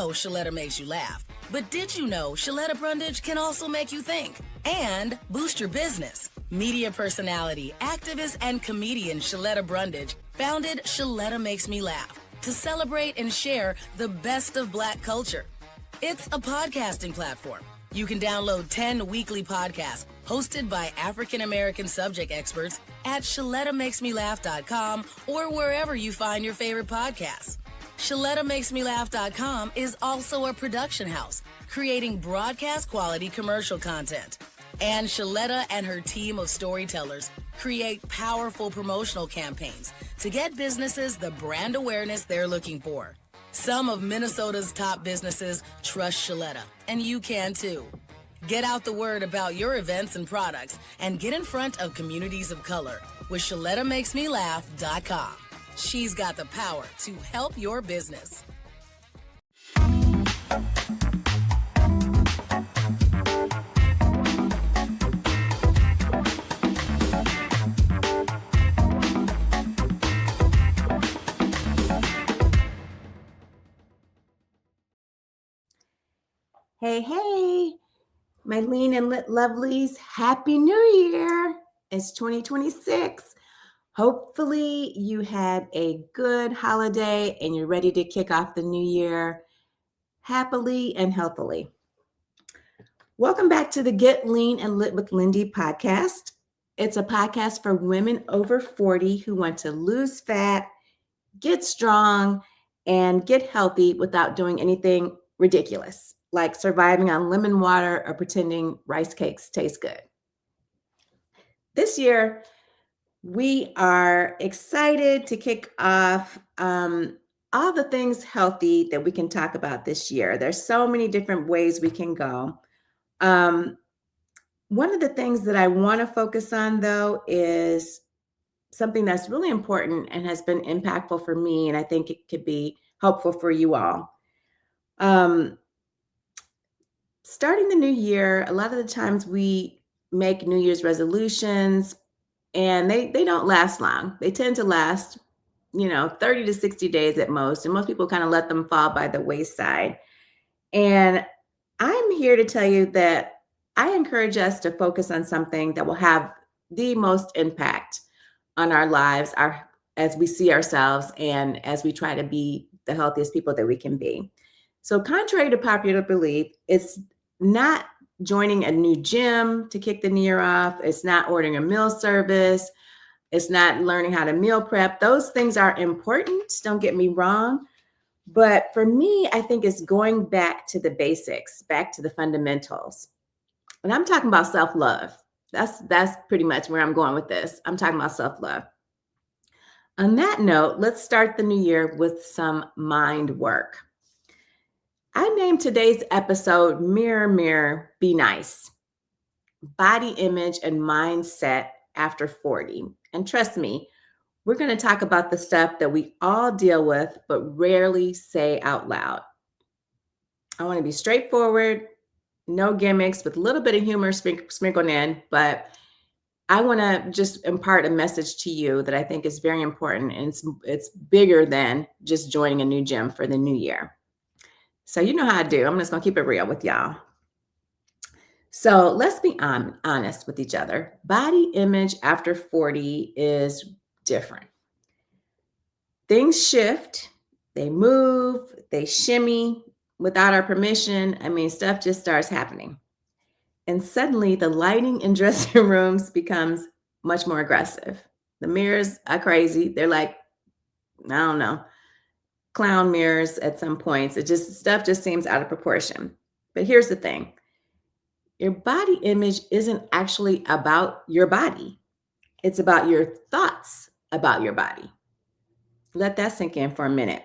know Shaletta makes you laugh, but did you know Shaletta Brundage can also make you think and boost your business? Media personality, activist, and comedian Shaletta Brundage founded Shaletta Makes Me Laugh to celebrate and share the best of Black culture. It's a podcasting platform. You can download 10 weekly podcasts hosted by African-American subject experts at ShalettaMakesMeLaugh.com or wherever you find your favorite podcasts. ShalettaMakesMeLaugh.com is also a production house, creating broadcast quality commercial content. And Shaletta and her team of storytellers create powerful promotional campaigns to get businesses the brand awareness they're looking for. Some of Minnesota's top businesses trust Shaletta, and you can too. Get out the word about your events and products and get in front of communities of color with ShalettaMakesMeLaugh.com. She's got the power to help your business. Hey, my lean and lit lovelies, Happy New Year. It's 2026. Hopefully you had a good holiday and you're ready to kick off the new year happily and healthily. Welcome back to the Get Lean and Lit with Lindy podcast. It's a podcast for women over 40 who want to lose fat, get strong, and get healthy without doing anything ridiculous, like surviving on lemon water or pretending rice cakes taste good. This year, we are excited to kick off all the things healthy that we can talk about this year. There's so many different ways we can go. One of the things that I want to focus on, though, is something that's really important and has been impactful for me, and I think it could be helpful for you all. Starting the new year, a lot of the times we make New Year's resolutions, and they don't last long. They tend to last, 30 to 60 days at most, and most people kind of let them fall by the wayside. And I'm here to tell you that I encourage us to focus on something that will have the most impact on our lives, as we see ourselves and as we try to be the healthiest people that we can be. So contrary to popular belief, it's not joining a new gym to kick the new year off. It's not ordering a meal service. It's not learning how to meal prep. Those things are important. Don't get me wrong. But for me, I think it's going back to the basics, back to the fundamentals. And I'm talking about self-love. That's pretty much where I'm going with this. I'm talking about self-love. On that note, let's start the new year with some mind work. I named today's episode Mirror, Mirror, Be Nice. Body image and mindset after 40. And trust me, we're going to talk about the stuff that we all deal with, but rarely say out loud. I want to be straightforward, no gimmicks, with a little bit of humor sprinkled in, but I want to just impart a message to you that I think is very important, and it's bigger than just joining a new gym for the new year. So you know how I do. I'm just going to keep it real with y'all. So let's be honest with each other. Body image after 40 is different. Things shift, they move, they shimmy without our permission. Stuff just starts happening. And suddenly the lighting in dressing rooms becomes much more aggressive. The mirrors are crazy. They're like, I don't know, clown mirrors at some points. Stuff just seems out of proportion. But here's the thing. Your body image isn't actually about your body. It's about your thoughts about your body. Let that sink in for a minute.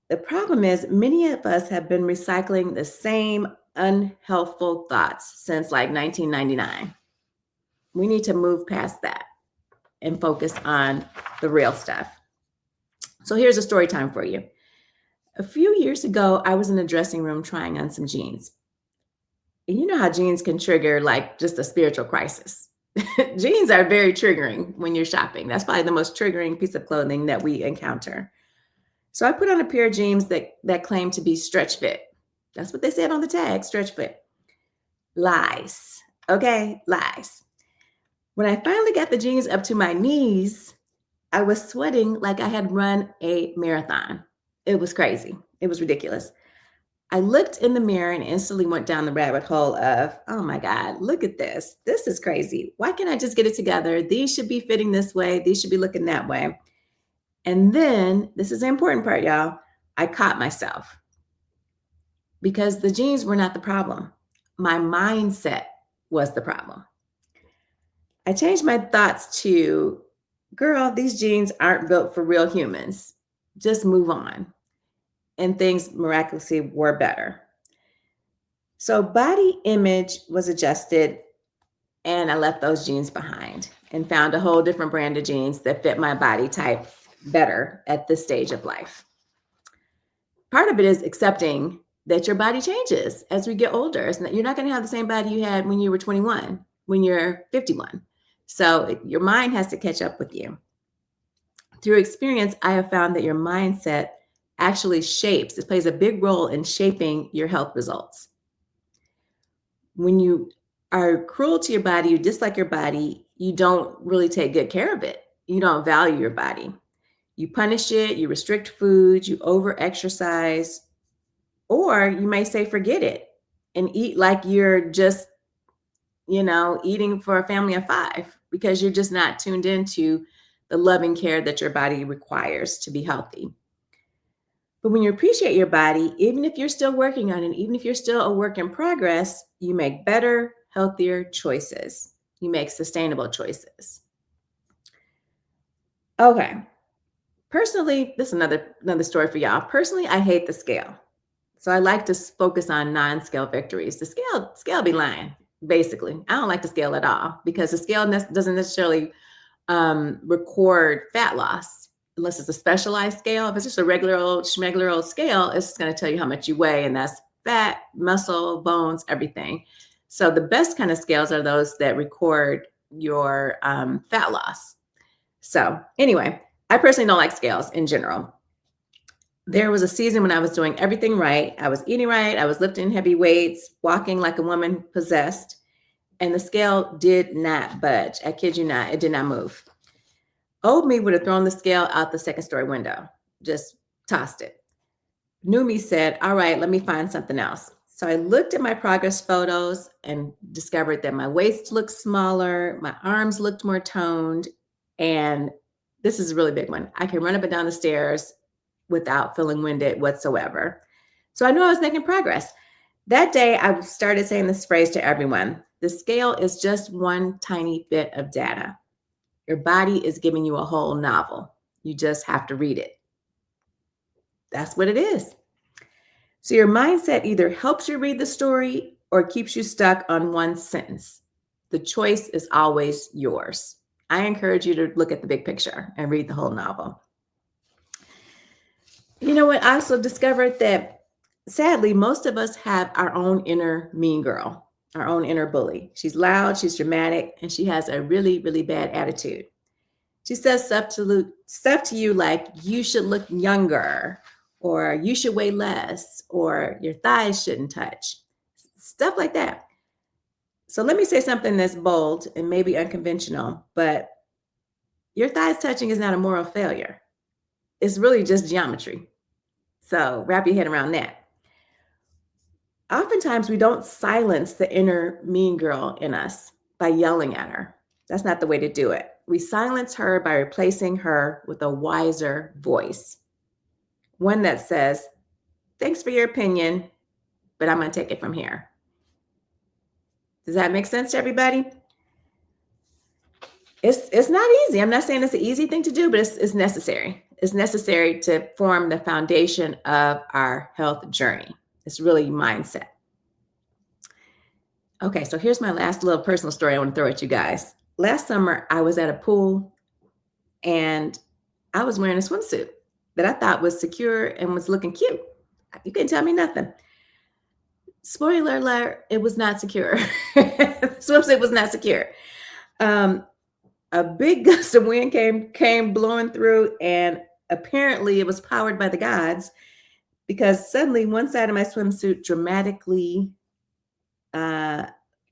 The problem is many of us have been recycling the same unhelpful thoughts since like 1999. We need to move past that and focus on the real stuff. So here's a story time for you. A few years ago, I was in a dressing room trying on some jeans. And you know how jeans can trigger like just a spiritual crisis. Jeans are very triggering when you're shopping. That's probably the most triggering piece of clothing that we encounter. So I put on a pair of jeans that claimed to be stretch fit. That's what they said on the tag, stretch fit. Lies. Okay, lies. When I finally got the jeans up to my knees, I was sweating like I had run a marathon. It was crazy. It was ridiculous. I looked in the mirror and instantly went down the rabbit hole of, oh my God, look at this. This is crazy. Why can't I just get it together? These should be fitting this way. These should be looking that way. And then, this is the important part, y'all. I caught myself because the jeans were not the problem. My mindset was the problem. I changed my thoughts to, girl, these jeans aren't built for real humans. Just move on. And things miraculously were better. So body image was adjusted and I left those jeans behind and found a whole different brand of jeans that fit my body type better at this stage of life. Part of it is accepting that your body changes as we get older. You're not going to have the same body you had when you were 21, when you're 51. So your mind has to catch up with you. Through experience, I have found that your mindset actually it plays a big role in shaping your health results. When you are cruel to your body, you dislike your body, you don't really take good care of it. You don't value your body. You punish it, you restrict food, you over-exercise, or you may say, forget it and eat like you're just, eating for a family of 5 because you're just not tuned into the loving care that your body requires to be healthy. But when you appreciate your body, even if you're still working on it, even if you're still a work in progress, you make better, healthier choices. You make sustainable choices. Okay. Personally, this is another story for y'all. Personally, I hate the scale. So I like to focus on non-scale victories. The scale be lying, basically. I don't like the scale at all because the scale doesn't necessarily record fat loss unless it's a specialized scale. If it's just a regular old schmegular old scale, it's just going to tell you how much you weigh, and that's fat, muscle, bones, everything. So the best kind of scales are those that record your fat loss. So anyway, I personally don't like scales in general. There was a season when I was doing everything right. I was eating right. I was lifting heavy weights, walking like a woman possessed, and the scale did not budge. I kid you not, it did not move. Old me would have thrown the scale out the second story window, just tossed it. New me said, all right, let me find something else. So I looked at my progress photos and discovered that my waist looked smaller, my arms looked more toned, and this is a really big one. I can run up and down the stairs without feeling winded whatsoever. So I knew I was making progress. That day, I started saying this phrase to everyone. The scale is just one tiny bit of data. Your body is giving you a whole novel. You just have to read it. That's what it is. So your mindset either helps you read the story or keeps you stuck on one sentence. The choice is always yours. I encourage you to look at the big picture and read the whole novel. You know what? I also discovered that sadly, most of us have our own inner mean girl, our own inner bully. She's loud, she's dramatic, and she has a really, really bad attitude. She says stuff to you like you should look younger, or you should weigh less, or your thighs shouldn't touch, stuff like that. So let me say something that's bold and maybe unconventional, but your thighs touching is not a moral failure. It's really just geometry. So wrap your head around that. Oftentimes, we don't silence the inner mean girl in us by yelling at her. That's not the way to do it. We silence her by replacing her with a wiser voice. One that says, thanks for your opinion, but I'm going to take it from here. Does that make sense to everybody? It's not easy. I'm not saying it's an easy thing to do, but it's necessary. It's necessary to form the foundation of our health journey. It's really mindset. Okay, so here's my last little personal story I want to throw at you guys. Last summer, I was at a pool and I was wearing a swimsuit that I thought was secure and was looking cute. You couldn't tell me nothing. Spoiler alert, it was not secure. Swimsuit was not secure. A big gust of wind came blowing through, and Apparently, it was powered by the gods because suddenly one side of my swimsuit dramatically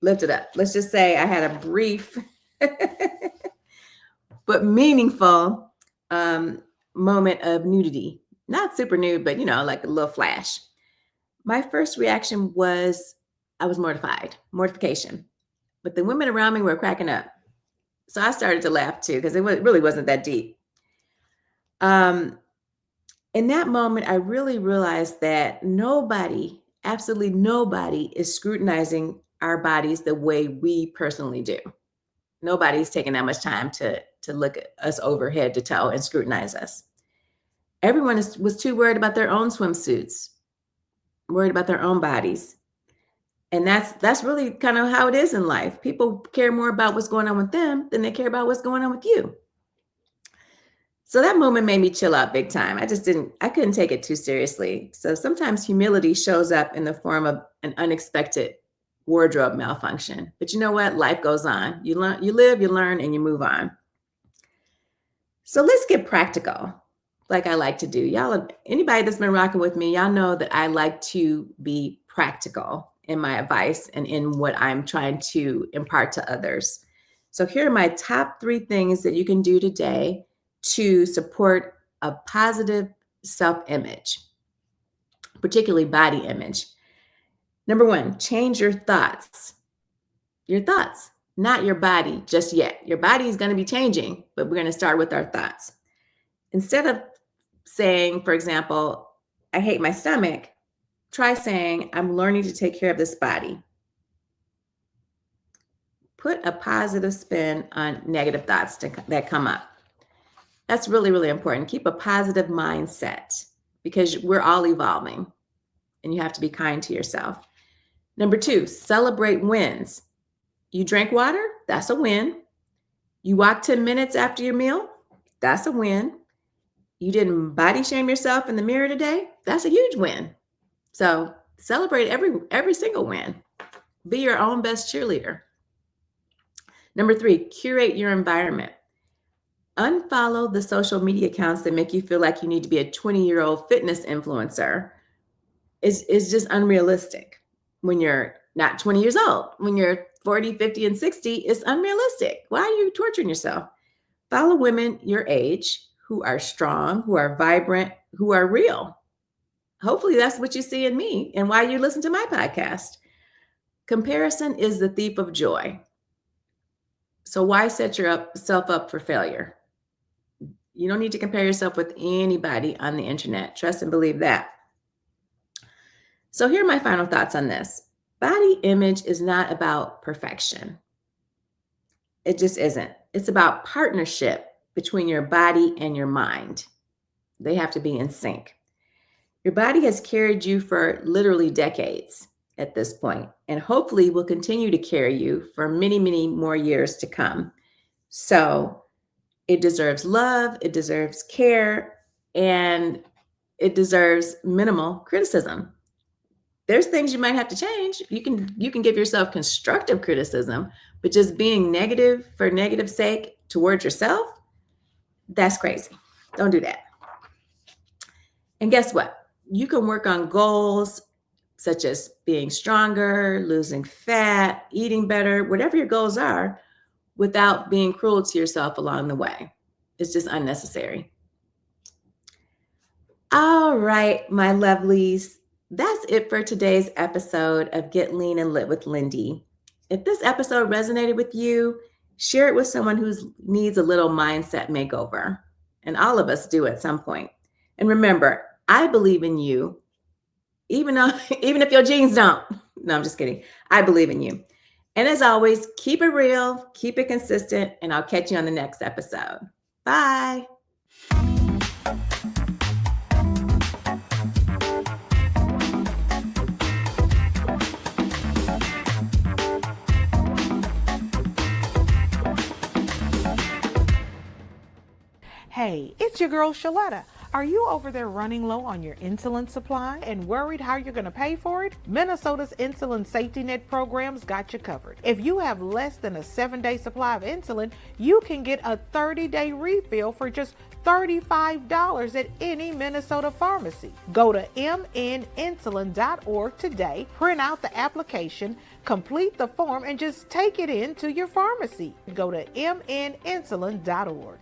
lifted up. Let's just say I had a brief but meaningful moment of nudity. Not super nude, but like a little flash. My first reaction was I was mortification. But the women around me were cracking up. So I started to laugh too, because it really wasn't that deep. In that moment, I really realized that nobody, absolutely nobody, is scrutinizing our bodies the way we personally do. Nobody's taking that much time to look at us over head to toe and scrutinize us. Everyone was too worried about their own swimsuits, worried about their own bodies. And that's really kind of how it is in life. People care more about what's going on with them than they care about what's going on with you. So that moment made me chill out big time. I couldn't take it too seriously. So sometimes humility shows up in the form of an unexpected wardrobe malfunction. But you know what? Life goes on. You live, you learn, and you move on. So let's get practical, like I like to do. Anybody that's been rocking with me, y'all know that I like to be practical in my advice and in what I'm trying to impart to others. So here are my top 3 things that you can do today to support a positive self-image, particularly body image. Number 1, change your thoughts. Your thoughts, not your body just yet. Your body is going to be changing, but we're going to start with our thoughts. Instead of saying, for example, I hate my stomach, try saying, I'm learning to take care of this body. Put a positive spin on negative thoughts that come up. That's really, really important. Keep a positive mindset because we're all evolving and you have to be kind to yourself. Number 2, celebrate wins. You drank water? That's a win. You walked 10 minutes after your meal? That's a win. You didn't body shame yourself in the mirror today? That's a huge win. So celebrate every single win. Be your own best cheerleader. Number 3, curate your environment. Unfollow the social media accounts that make you feel like you need to be a 20-year-old fitness influencer. Is just unrealistic. When you're not 20 years old, when you're 40, 50, and 60, it's unrealistic. Why are you torturing yourself? Follow women your age who are strong, who are vibrant, who are real. Hopefully that's what you see in me and why you listen to my podcast. Comparison is the thief of joy. So why set yourself up for failure? You don't need to compare yourself with anybody on the internet. Trust and believe that. So here are my final thoughts on this. Body image is not about perfection. It just isn't. It's about partnership between your body and your mind. They have to be in sync. Your body has carried you for literally decades at this point, and hopefully will continue to carry you for many, many more years to come. So it deserves love, it deserves care, and it deserves minimal criticism. There's things you might have to change. You can give yourself constructive criticism, but just being negative for negative sake towards yourself, that's crazy. Don't do that. And guess what? You can work on goals such as being stronger, losing fat, eating better, whatever your goals are, without being cruel to yourself along the way. It's just unnecessary. All right, my lovelies. That's it for today's episode of Get Lean and Lit with Lindy. If this episode resonated with you, share it with someone who needs a little mindset makeover. And all of us do at some point. And remember, I believe in you, even if your genes don't. No, I'm just kidding. I believe in you. And as always, keep it real, keep it consistent, and I'll catch you on the next episode. Bye. Hey, it's your girl Shaletta. Are you over there running low on your insulin supply and worried how you're going to pay for it? Minnesota's Insulin Safety Net programs got you covered. If you have less than a 7-day supply of insulin, you can get a 30-day refill for just $35 at any Minnesota pharmacy. Go to mninsulin.org today, print out the application, complete the form, and just take it into your pharmacy. Go to mninsulin.org.